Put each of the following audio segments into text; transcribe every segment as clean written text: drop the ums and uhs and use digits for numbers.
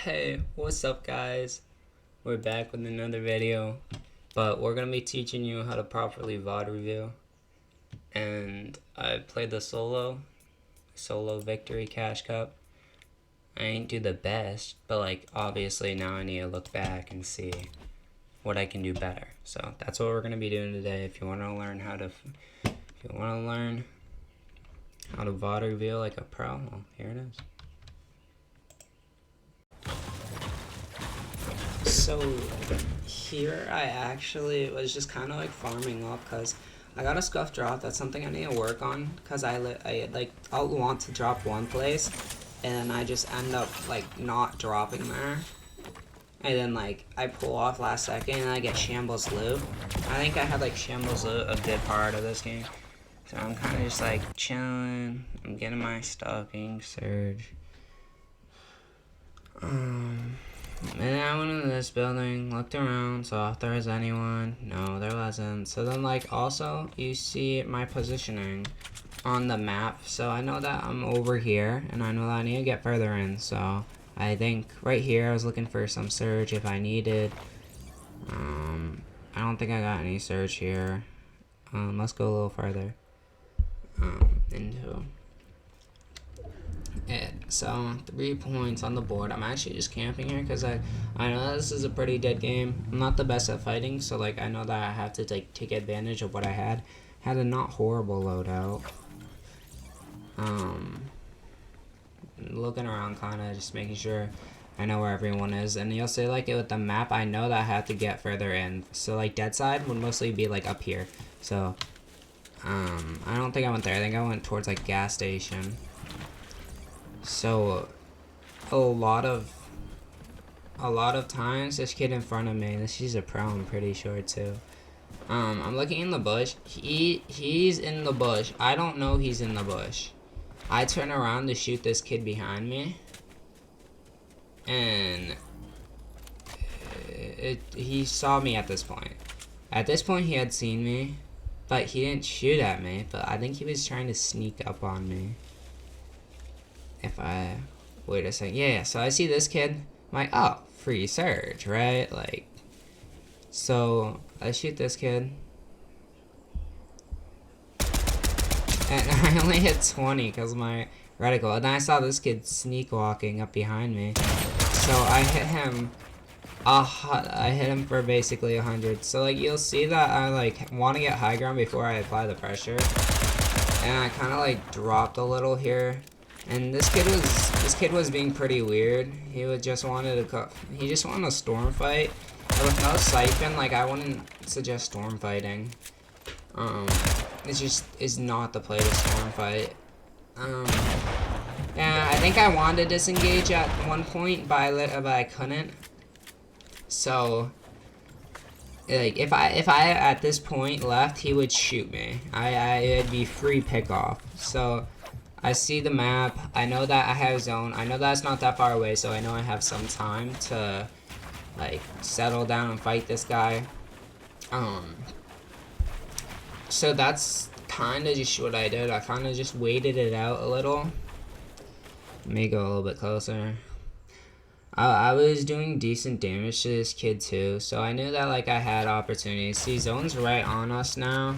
Hey, what's up guys? We're back with another video, but we're going to be teaching you how to properly VOD review. And I played the solo victory cash cup. I ain't do the best, but like obviously now I need to look back and see what I can do better. So that's what we're going to be doing today. If you want to learn how to VOD review like a pro, well, here it is. So here I actually was just kind of like farming up because I got a scuff drop. That's something I need to work on because I'll want to drop one place and I just end up like not dropping there. And then like I pull off last second and I get shambles loot. I think I had like shambles loot a good part of this game. So I'm kind of just like chilling. I'm getting my stalking surge. And then I went into this building, looked around, saw if there was anyone. No, there wasn't. So then, like, also, you see my positioning on the map. So I know that I'm over here, and I know that I need to get further in. So I think right here I was looking for some surge if I needed. I don't think I got any surge here. Let's go a little further. Into it. So 3 points on the board. I'm actually just camping here because I know this is a pretty dead game. I'm not the best at fighting, so like I know that I have to like take advantage of what I had. Had a not horrible loadout. Looking around, kind of just making sure I know where everyone is. And you'll see like it with the map. I know that I have to get further in. So like dead side would mostly be like up here. So I don't think I went there. I think I went towards like gas station. So a lot of times this kid in front of me, he's a pro, I'm pretty sure too. I'm looking in the bush. He's in the bush. I don't know he's in the bush. I turn around to shoot this kid behind me, and he saw me at this point. At this point he had seen me, but he didn't shoot at me, but I think he was trying to sneak up on me. If I wait a second, yeah, so I see this kid, I'm like, oh, free surge, right? Like, so I shoot this kid, and I only hit 20 because of my reticle, and then I saw this kid sneak walking up behind me, so I hit him. I hit him for basically 100. So like you'll see that I like want to get high ground before I apply the pressure, and I kind of like dropped a little here. And this kid was being pretty weird. He just wanted a storm fight. And with no siphon, like I wouldn't suggest storm fighting. It just is not the play to storm fight. Yeah, I think I wanted to disengage at one point, but I couldn't. So like if I at this point left, he would shoot me. It'd be free pick off. So I see the map. I know that I have zone. I know that's not that far away, so I know I have some time to like settle down and fight this guy. So that's kind of just what I did. I kind of just waited it out a little. Let me go a little bit closer. I was doing decent damage to this kid too, so I knew that like I had opportunities. See, zone's right on us now.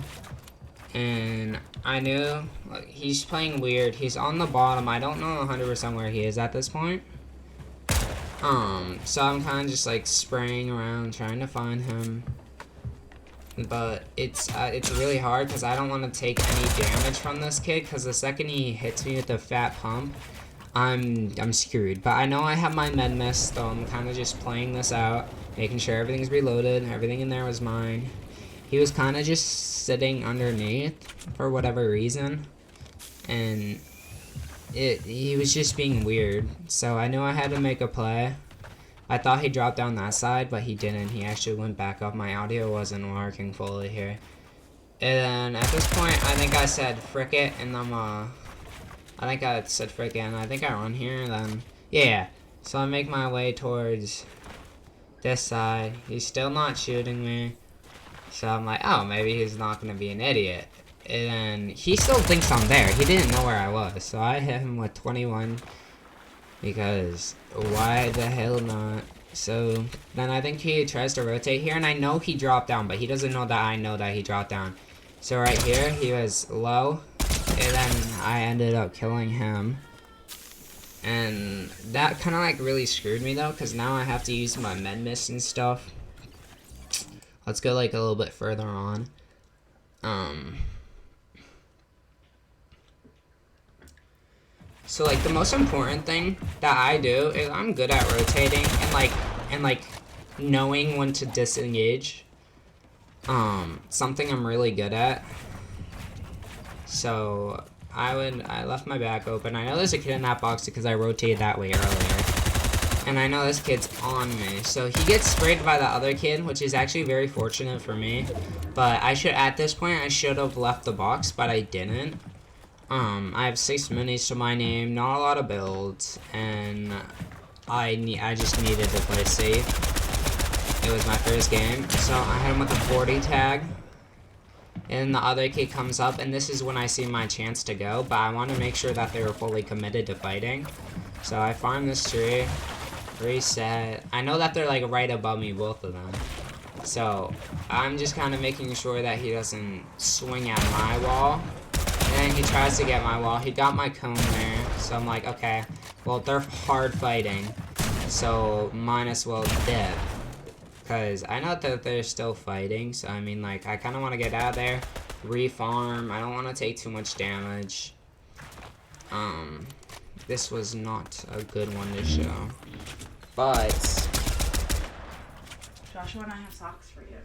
And I knew like, he's playing weird. He's on the bottom. I don't know 100% where he is at this point. So I'm kind of just like spraying around trying to find him. But it's really hard because I don't want to take any damage from this kid because the second he hits me with the fat pump, I'm screwed. But I know I have my med mist, so I'm kind of just playing this out, making sure everything's reloaded. Everything in there was mine. He was kind of just sitting underneath for whatever reason, and he was just being weird. So I knew I had to make a play. I thought he dropped down that side, but he didn't. He actually went back up. My audio wasn't working fully here. And then at this point, I think I said frick it, and I think I said frick it, and I think I run here, and then yeah. So I make my way towards this side. He's still not shooting me. So I'm like, oh, maybe he's not going to be an idiot. And he still thinks I'm there. He didn't know where I was. So I hit him with 21. Because why the hell not? So then I think he tries to rotate here, and I know he dropped down, but he doesn't know that I know that he dropped down. So right here, he was low, and then I ended up killing him. And that kind of like really screwed me though, because now I have to use my med mist and stuff. Let's go like a little bit further on. So like the most important thing that I do is I'm good at rotating and like knowing when to disengage. Something I'm really good at. So I left my back open. I know there's a kid in that box because I rotated that way earlier. And I know this kid's on me. So he gets sprayed by the other kid, which is actually very fortunate for me. But at this point I should have left the box, but I didn't. I have 6 minis to my name, not a lot of builds, and I just needed to play safe. It was my first game, so I hit him with a 40 tag. And the other kid comes up, and this is when I see my chance to go, but I want to make sure that they were fully committed to fighting. So I farm this tree, reset. I know that they're like right above me, both of them. So I'm just kind of making sure that he doesn't swing at my wall. And he tries to get my wall. He got my cone there. So I'm like, okay, well, they're hard fighting. So might as well dip. Because I know that they're still fighting. So I mean, like, I kind of want to get out of there. Refarm. I don't want to take too much damage. This was not a good one to show. But Joshua and I have socks for you.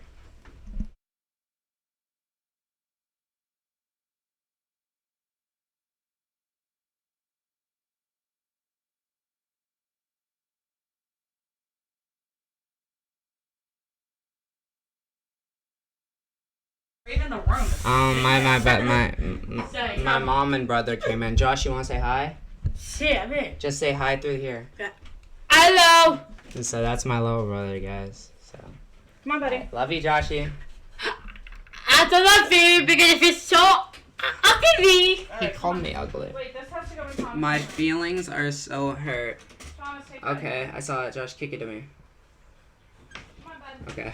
In the room. My mom and brother came in. Josh, you want to say hi? Shit, Just say hi through here. Hello. And so that's my little brother, guys. So Come on, buddy. love you, Joshy. I don't love you because if it's so ugly. He called me ugly. Wait, this has to go in Thomas. My feelings are so hurt. Thomas, take that. Okay, I saw it. Josh, kick it to me. Come on, bud. Okay.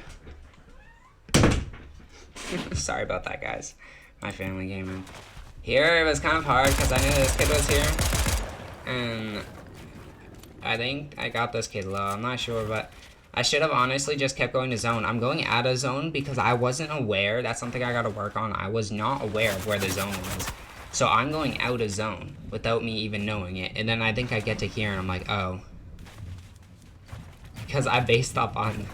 Sorry about that, guys. My family came in. Here, it was kind of hard because I knew this kid was here. And I think I got this kid low. I'm not sure, but I should have honestly just kept going to zone. I'm going out of zone because I wasn't aware. That's something I got to work on. I was not aware of where the zone was. So I'm going out of zone without me even knowing it. And then I think I get to here and I'm like, oh. Because I based up on...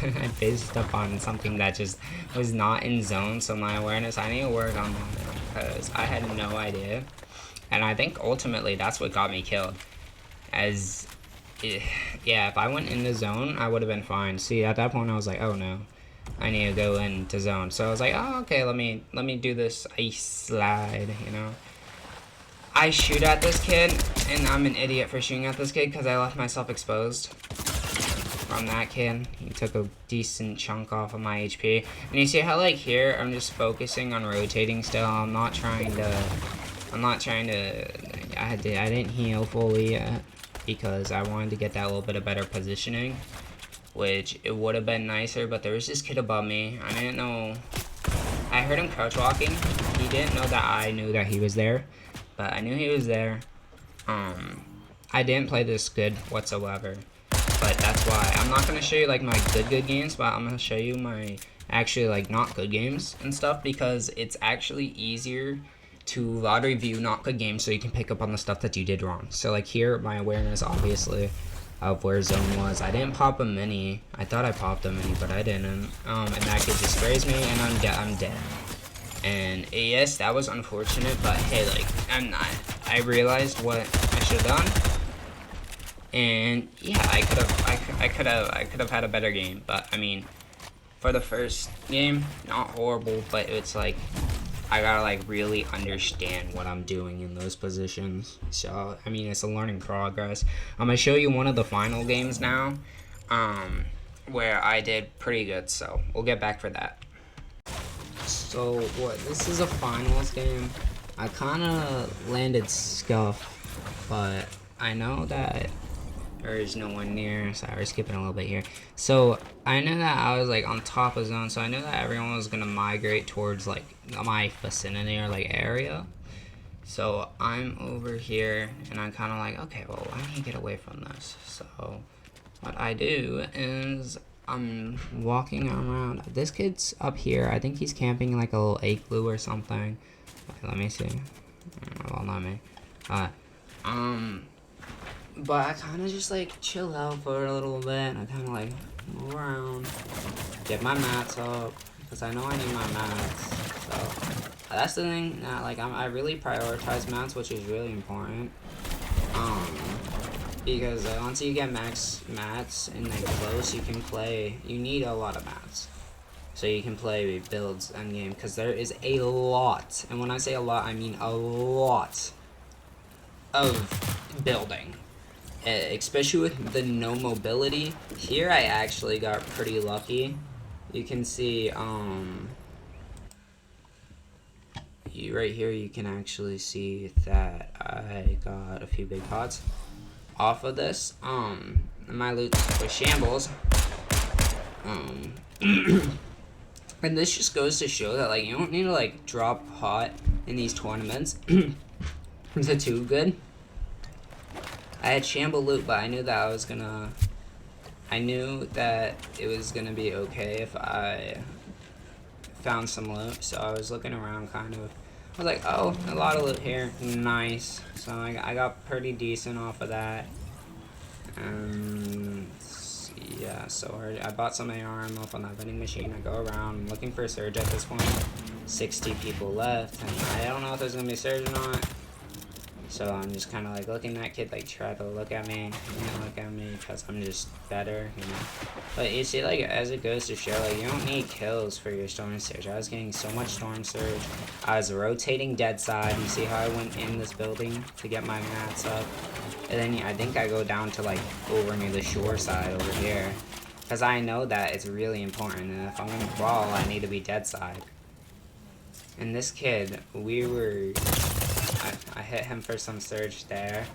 I based up on something that just was not in zone, so my awareness, I need to work on that because I had no idea. And I think ultimately that's what got me killed. Yeah, if I went in the zone, I would have been fine. See, at that point I was like, oh no, I need to go into zone. So I was like, oh, okay, let me do this ice slide, you know. I shoot at this kid, and I'm an idiot for shooting at this kid because I left myself exposed. From that kid, he took a decent chunk off of my HP. And you see how like here I'm just focusing on rotating still. I didn't heal fully yet because I wanted to get that little bit of better positioning, which it would have been nicer, but there was this kid above me. I didn't know. I heard him crouch walking. He didn't know that I knew that he was there, but I knew he was there. I didn't play this good whatsoever. But that's why I'm not gonna show you like my good games, but I'm gonna show you my actually like not good games and stuff because it's actually easier to lottery view not good games so you can pick up on the stuff that you did wrong. So like here, my awareness obviously of where zone was. I didn't pop a mini. I thought I popped a mini, but I didn't. And that kid just sprays me, and I'm dead. And yes, that was unfortunate, but hey, like I realized what I should have done. And yeah, I could have had a better game, but I mean, for the first game, not horrible, but it's like I gotta like really understand what I'm doing in those positions. So I mean, it's a learning progress. I'm gonna show you one of the final games now, where I did pretty good. So we'll get back for that. So what? This is a finals game. I kind of landed scuff, but I know that there is no one near. Sorry, we're skipping a little bit here. So I knew that I was like on top of zone, so I knew that everyone was gonna migrate towards like my vicinity or like area. So I'm over here, and I'm kind of like, okay, well, I need to get away from this. So what I do is I'm walking around. This kid's up here. I think he's camping like a little igloo or something. Wait, let me see. Well, not me. But I kind of just like chill out for a little bit. I kind of like move around, get my mats up, because I know I need my mats. So that's the thing that like I really prioritize mats, which is really important. Because once you get max mats and like close, you can play. You need a lot of mats, so you can play builds end game. Because there is a lot, and when I say a lot, I mean a lot of building. Especially with the no mobility. Here I actually got pretty lucky. You can see right here you can actually see that I got a few big pots off of this. My loot was shambles. And this just goes to show that like you don't need to like drop hot in these tournaments. It's too good. I had shamble loot, but I knew that I knew that it was gonna be okay if I found some loot. So I was looking around kind of. I was like, oh, a lot of loot here. Nice. So I got pretty decent off of that. Yeah, so I bought some AR ammo from that vending machine. I go around. I'm looking for a surge at this point. 60 people left. And I don't know if there's gonna be a surge or not. So I'm just kind of like looking at that kid like try to look at me, because I'm just better, you know. But you see, like as it goes to show, like you don't need kills for your storm surge. I was getting so much storm surge. I was rotating dead side. You see how I went in this building to get my mats up, and then I think I go down to like over near the shore side over here, because I know that it's really important. And if I'm gonna brawl, I need to be dead side. And this kid, I hit him for some surge there.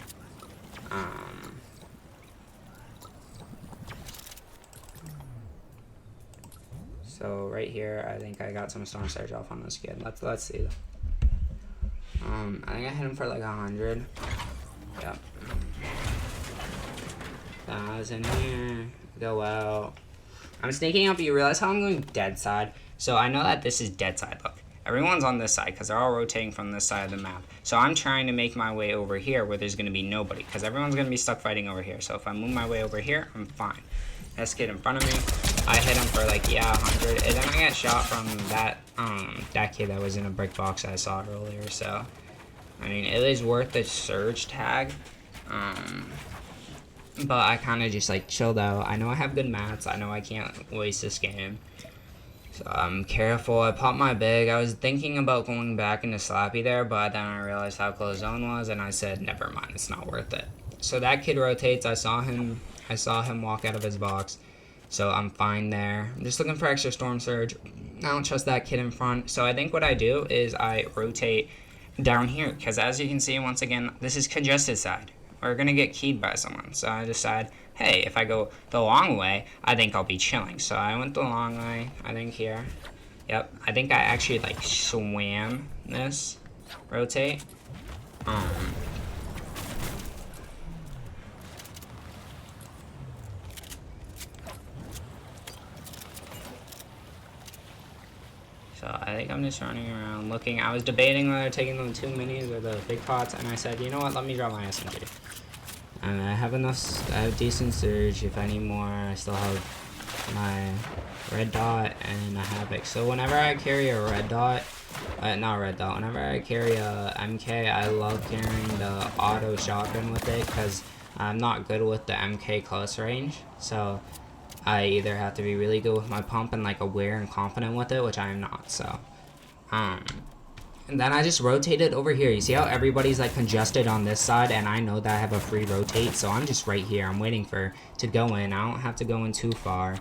So right here, I think I got some storm surge off on this kid. Let's see. I think I hit him for like 100. Yep. So I was in here. Go out. I'm sneaking up. You realize how I'm going dead side? So I know that this is dead side. Look. Everyone's on this side because they're all rotating from this side of the map. So I'm trying to make my way over here where there's going to be nobody, because everyone's going to be stuck fighting over here. So if I move my way over here, I'm fine. This kid in front of me, I hit him for like, yeah, 100. And then I got shot from that kid that was in a brick box I saw earlier. So, I mean, it is worth the surge tag. But I kind of just like chilled out. I know I have good mats. I know I can't waste this game. So I'm careful. I popped my big. I was thinking about going back into Slappy there, but then I realized how close zone was, and I said, never mind, it's not worth it. So that kid rotates. I saw him walk out of his box. So I'm fine there. I'm just looking for extra storm surge. I don't trust that kid in front. So I think what I do is I rotate down here, because as you can see, once again, this is congested side. We're gonna get keyed by someone. So I decide, hey, if I go the long way, I think I'll be chilling. So I went the long way, I think here. Yep, I think I actually like swam this, rotate. So I think I'm just running around looking. I was debating whether taking the 2 minis or the big pots, and I said, you know what, let me drop my SMG. And I have decent surge. If I need more, I still have my red dot and a havoc. So whenever I carry a red dot, whenever I carry a MK, I love carrying the auto shotgun with it, because I'm not good with the MK close range. So I either have to be really good with my pump and like aware and confident with it, which I am not. So and then I just rotated over here. You see how everybody's like congested on this side, and I know that I have a free rotate, so I'm just right here. I'm waiting to go in. I don't have to go in too far.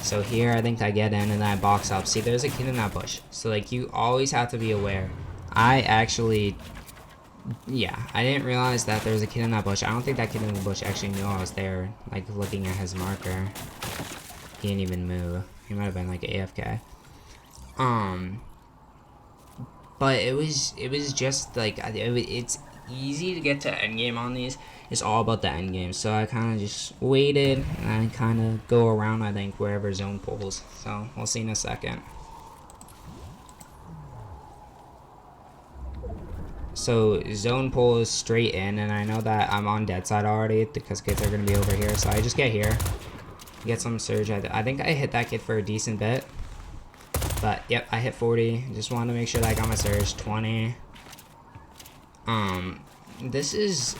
So here I think I get in and then I box up. See, there's a kid in that bush. So like you always have to be aware. I actually Yeah, I didn't realize that there was a kid in that bush. I don't think that kid in the bush actually knew I was there, like, looking at his marker. He didn't even move. He might have been, like, AFK. But it was just, like, it's easy to get to endgame on these. It's all about the endgame. So I kind of just waited, and I kind of go around, I think, wherever zone pulls. So we'll see in a second. So zone pull is straight in, and I know that I'm on dead side already because kids are gonna be over here. So I just get here, get some surge. I think I hit that kid for a decent bit, but yep, I hit 40. Just wanted to make sure that I got my surge. 20. This is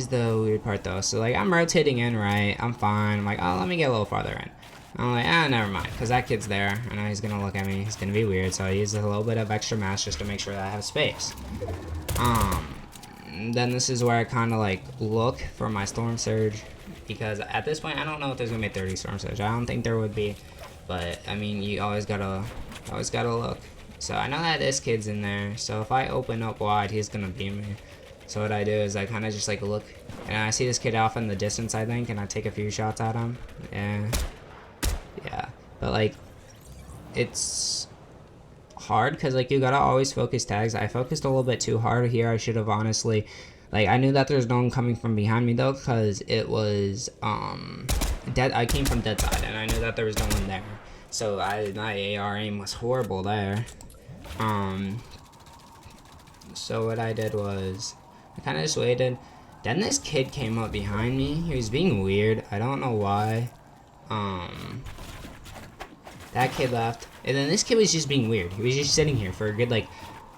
the weird part though. So like I'm rotating in right, I'm fine. I'm like, oh, let me get a little farther in. I'm like, ah, never mind, because that kid's there. I know he's gonna look at me. He's gonna be weird, so I use a little bit of extra mass just to make sure that I have space. Then this is where I kind of like look for my storm surge, because at this point I don't know if there's gonna be 30 storm surge. I don't think there would be, but I mean you always gotta look. So I know that this kid's in there, so if I open up wide, he's gonna beam me. So what I do is I kind of just like look, and I see this kid off in the distance, I think, and I take a few shots at him. Yeah, but like it's hard because like you gotta always focus tags. I focused a little bit too hard here. I should have honestly, like, I knew that there's no one coming from behind me though, because it was dead. I came from dead side and I knew that there was no one there, so my AR aim was horrible there. So what I did was I kind of just waited. Then this kid came up behind me. He was being weird. I don't know why. That kid left, and then this kid was just being weird. He was just sitting here for a good like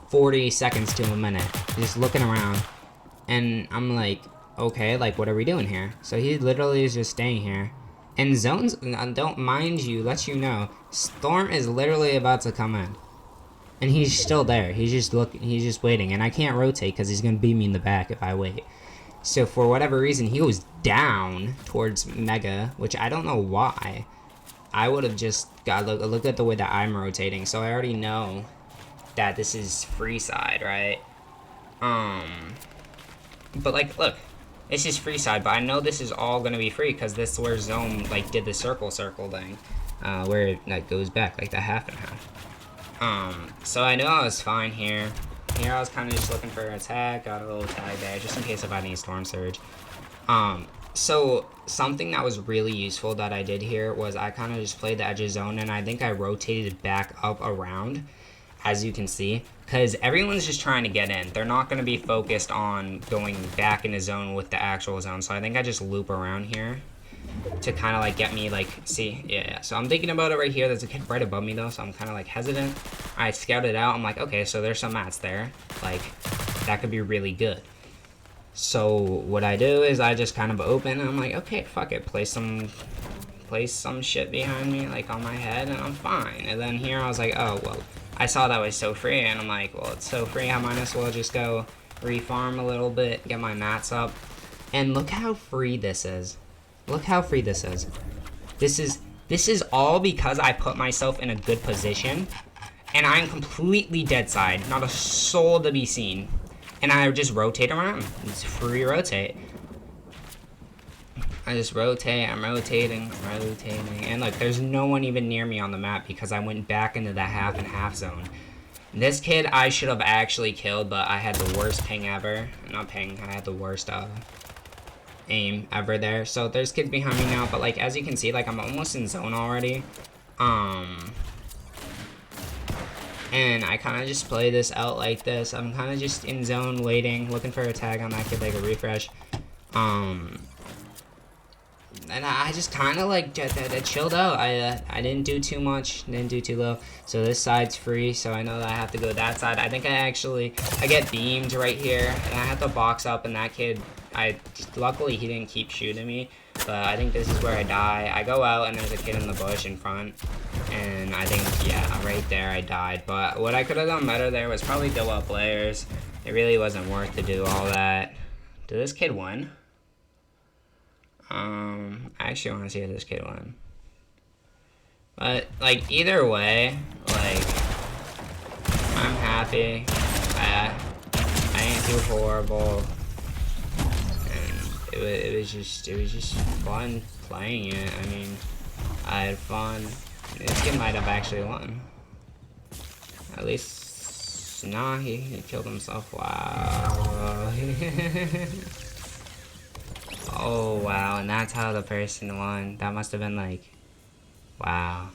40 seconds to a minute, just looking around, and I'm like, okay, like what are we doing here? So he literally is just staying here, and zones, don't mind you, let you know, storm is literally about to come in, and he's still there. He's just looking, he's just waiting, and I can't rotate because he's gonna beat me in the back if I wait. So for whatever reason, he goes down towards Mega, which I don't know why. I would have just got look at the way that I'm rotating, so I already know that this is free side, right? But like, look, this is free side, but I know this is all gonna be free because this is where zone like did the circle thing, where it like goes back like the half and half. So I knew I was fine here. Here I was kind of just looking for a tag, got a little tag there just in case if I need storm surge. So something that was really useful that I did here was I kind of just played the edge of zone, and I think I rotated back up around, as you can see, because everyone's just trying to get in. They're not going to be focused on going back into zone with the actual zone. So I think I just loop around here to kind of like get me like, see, yeah. So I'm thinking about it right here. There's a kid right above me though, so I'm kind of like hesitant. I scouted out. I'm like, okay, so there's some mats there. Like that could be really good. So what I do is I just kind of open, and I'm like, okay, fuck it, place some shit behind me, like on my head, and I'm fine. And then here I was like, oh, well, I saw that was so free, and I'm like, well, it's so free, I might as well just go refarm a little bit, get my mats up. And look how free this is. Look how free this is. This is all because I put myself in a good position, and I'm completely dead side, not a soul to be seen. And I just rotate around. It's free rotate. I just rotate, I'm rotating. And look, there's no one even near me on the map because I went back into the half and half zone. This kid I should have actually killed, but I had the worst ping ever. Not ping, I had the worst aim ever there. So there's kids behind me now, but like as you can see, like I'm almost in zone already. And I kind of just play this out like this. I'm kind of just in zone waiting, looking for a tag on that kid, like a refresh. And I just kind of like chilled out. I didn't do too much, didn't do too low. So this side's free, so I know that I have to go that side. I think I get beamed right here, and I have to box up, and that kid, luckily he didn't keep shooting me. But I think this is where I die. I go out, and there's a kid in the bush in front. And I think, yeah, right there I died. But what I could have done better there was probably go up layers. It really wasn't worth to do all that. Did this kid win? I actually want to see if this kid won. But, like, either way, like, I'm happy. I didn't do too horrible. And it was just fun playing it. I mean, I had fun. This kid might have actually won. At least, nah, he killed himself. Wow. Oh, wow, and that's how the person won. That must have been like, wow.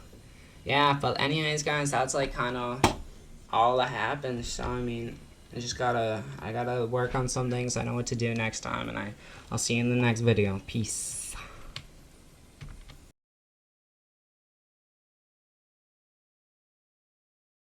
Yeah, but anyways, guys, that's like kind of all that happened. So, I mean, I gotta work on some things. I know what to do next time, and I'll see you in the next video. Peace.